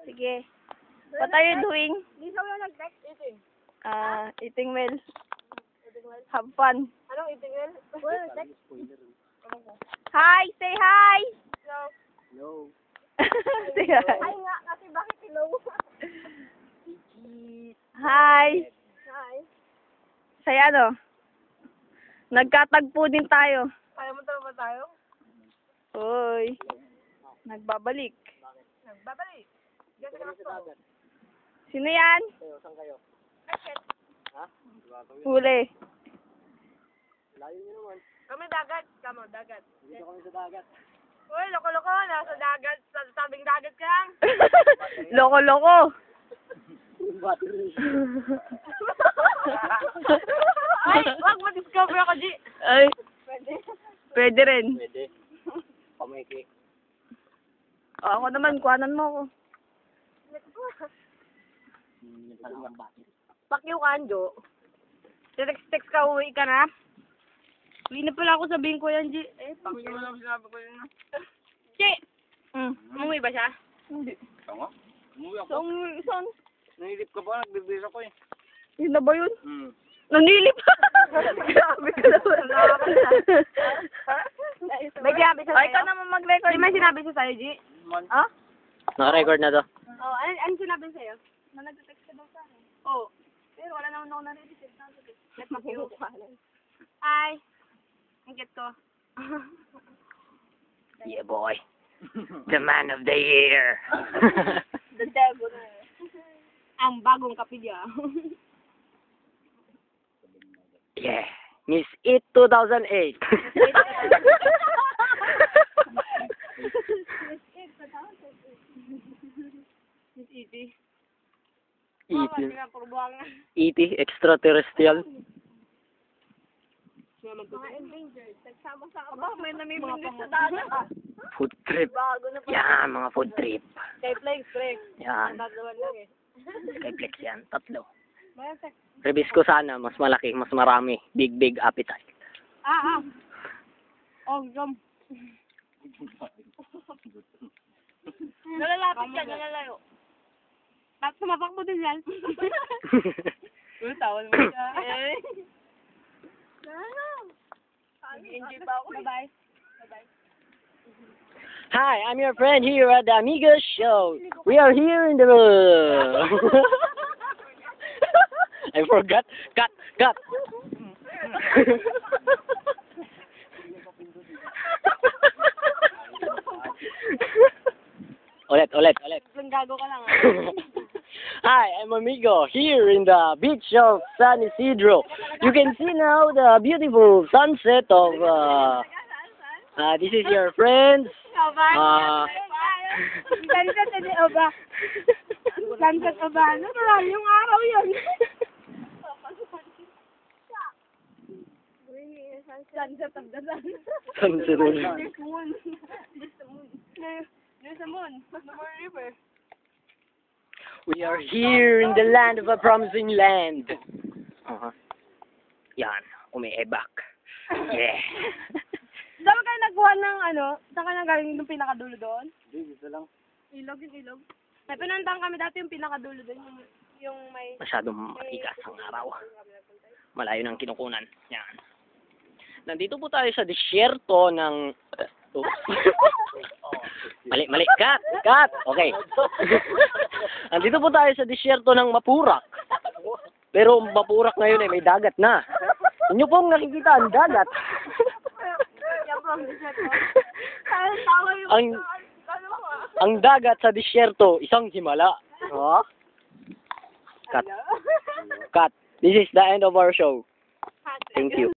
Sige. What are you doing? Di sa wala nag-text. Eating. Eating well. Have fun. Anong eating well? Wala nag-text. Hi! Say hi! No. Say hi. Ay nga, kasi bakit hello? Hi! Hi. Say ano? Nagkatagpo din tayo. Kaya mo ba tayo? Hoy. Nagbabalik. Nagbabalik. Diyan ka naman to. Sino yan? Kayo, saan kayo? Ha? Huli. Layo nyo naman. Kami dagat. Kamo, dagat. Dito kami sa dagat. Uy, loko-loko. Nasa dagat. Sa tabing dagat ka lang. Loko-loko. Battery. Ay, wag mo discover ako, G. Ay, Pwede. pwede rin. Pwede. Pamiki. Ako naman, kuhanan mo ako. Ang battery. Pakyo ka, Anjo. Text ka, uwi ka na. Uwi na pala ako, sabihin ko yan, G. Pakyo mo lang sinabi ko yun. G! Umuwi ba siya? Hindi. Tama? Umuwi ako. Saan? Nanilip ka ba? Nagbibis ako eh. Yun na ba yun? Hmm. Nanilip! Grabe ka naman. May sinabi siya Ay, sa'yo? ka naman mag-record. Di may sinabi siya sa'yo, G? Ha? Naka-record na to. Oo, ano sinabi sa'yo? Na nag-text ka daw sa akin. Oo. Pero wala naman ako na-receive. Nagpakiyo ka. Ay. Ang get ko. Yeah, boy. The man of the year. The devil. Ang bagong kapilya. Yeah. Miss It 2008. Miss E.T. E.T. Purbuang na. E.T. Extraterrestrial. Mga endangered. Aba, may namimilis sa dagat. Food trip. Bago na pa. Yan, mga food trip. Kay Flex, Flex. Yan. Tatlawan lang eh. Kay Flex yan. Tatlo. Bayan sex. Release ko sana. Mas malaki. Mas marami. Big, big appetite. Oh, jump. Nalalapit ka, nalalayo. Tapos sumapak mo din yan. Uy, tawal mo siya. Enjoy pa ako. Bye-bye. Bye-bye. Hi, I'm your friend here at the Amigos Show. We are here in the... I forgot. Cut. Ulit. Gago ka lang. Hi, I'm Amigo here in the beach of San Isidro. You can see now the beautiful sunset of this is your friends. Sunset na din, Oba. Sunset, Oba. Natural, yung araw yun. Sunset of the sun. Sunset of the sun. There's moon. There's the moon. There's a moon. No more river. We are here in the land of a promising land. Yan, umiebak. Yeah. Saan kayo nagkuha ng saan ka nang galing yung pinakadulo doon? Hindi, dito lang. Ilog. May pinuntahan kami dati yung pinakadulo doon, yung may... Masyadong matigas ang araw. Malayo ng kinukunan. Yan. Nandito po tayo sa disyerto ng... Mali. Cut. Okay. Nandito po tayo sa disyerto ng Mapurak. Pero Mapurak ngayon may dagat na. Inyo pong nakikita ang dagat. ang dagat sa disyerto, isang himala. Cut. This is the end of our show. Thank you.